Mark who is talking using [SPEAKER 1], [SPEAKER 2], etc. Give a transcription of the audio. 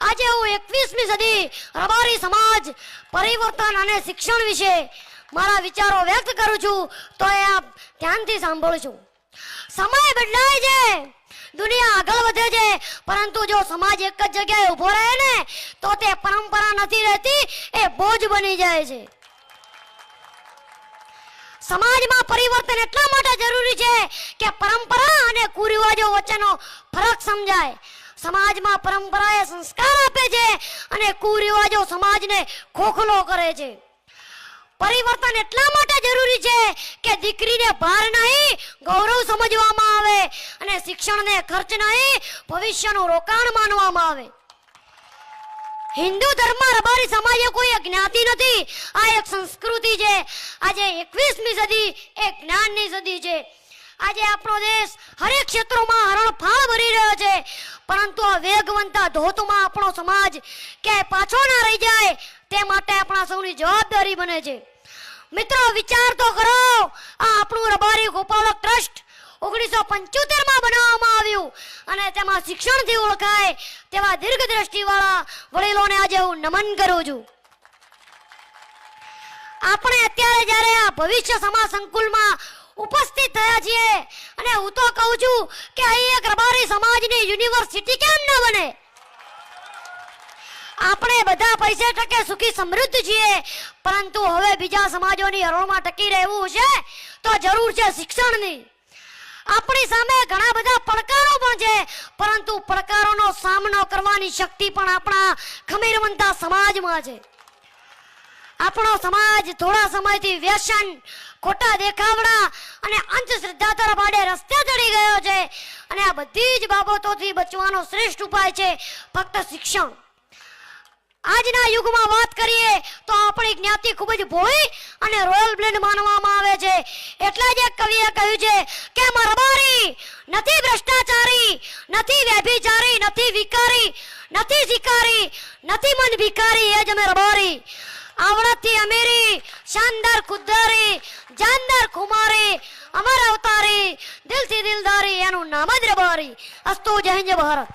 [SPEAKER 1] આજે હું 21મી સદી રબારી સમાજ પરિવર્તન અને શિક્ષણ વિશે મારા વિચારો વ્યક્ત કરું છું, તો એ આપ ધ્યાનથી સાંભળજો. સમય બદલાય છે, દુનિયા આગળ વધે છે, પરંતુ જો સમાજ એક જ જગ્યાએ ઊભો રહે ને તો તે પરંપરા નથી રહેતી, એ બોજ બની જાય છે. સમાજમાં પરિવર્તન એટલા માટે જરૂરી છે કે પરંપરા અને કુરિવાજો વચ્ચેનો ફરક સમજાય. સમાજમાં પરંપરા એ સંસ્કાર આપે છે અને કુરિવાજો સમાજને ખોખલો કરે છે. પરિવર્તન એટલા માટે જરૂરી છે કે દીકરીને ભાર નહીં ગૌરવ સમજવામાં આવે અને શિક્ષણને ખર્ચ નહીં ભવિષ્યનું રોકાણ માનવામાં આવે. હિન્દુ ધર્મમાં રબારી સમાજ કોઈ જ્ઞાતિ નથી, આ એક સંસ્કૃતિ છે. આજે 21મી સદી એ જ્ઞાનની સદી છે. આજે આપણો દેશ હરેક ક્ષેત્રોમાં હરણફાળ ભરી રહ્યો છે, પરંતુ આ વેગવંતા ધોધમાં આપણો સમાજ ક્યાંય પાછો ના રહી જાય તે માટે આપણા સૌની જવાબદારી બને છે. મિત્રો, વિચાર તો કરો, આ આપણું રબારી ગોપાલક ટ્રસ્ટ 1975માં બનાવવામાં આવ્યું અને તેમાં શિક્ષણથી ઓળખાય તેવા દીર્ઘદ્રષ્ટિવાળા વડીલોને આજે હું નમન કરું છું. આપણે અત્યારે જ્યારે આ ભવિષ્ય સમાજ સંકુલમાં ઉપસ્થિત થયા છીએ અને હું તો કહું છું કે અહીં એક રબારી સમાજની યુનિવર્સિટી કેમ ન બને? આપણે બધા પૈસે ટકે સુખી સમૃદ્ધ છીએ, પરંતુ હવે બીજા સમાજોની હરોળમાં ટકી રહેવું છે તો જરૂર છે શિક્ષણની. આપણી સામે ઘણા બધા પડકારો પણ છે, પરંતુ પડકારોનો સામનો કરવાની શક્તિ પણ આપણા ખમીરવંતા સમાજમાં છે. આપણો સમાજ થોડા સમયથી વ્યસન, ખોટા દેખાવડા અને અંધશ્રદ્ધા તરફ આડે રસ્તે ચડી ગયો છે અને આ બધી જ બાબતોથી બચવાનો શ્રેષ્ઠ ઉપાય છે ફક્ત શિક્ષણ. આજના યુગમાં વાત કરીએ તો આપણી જ્ઞાતિ ખૂબ જ ભોળી અને રોયલ બ્લેન્ડ માનવામાં આવે છે. એટલે જ એક કવિએ કહ્યું છે કે રબારી નથી ભ્રષ્ટાચારી, નથી વ્યભિચારી, નથી વિકારી, નથી શિકારી, નથી મન ભિખારી, એ જ અમે રબારી. આવડતથી અમીરી, શાનદાર ખુદદારી, જાનદાર ખુમારી, અમર અવતારી, દિલથી દિલદારી, એનું નામ જ રબારી. અસ્તુ. જય હિન્દ, જય ભારત.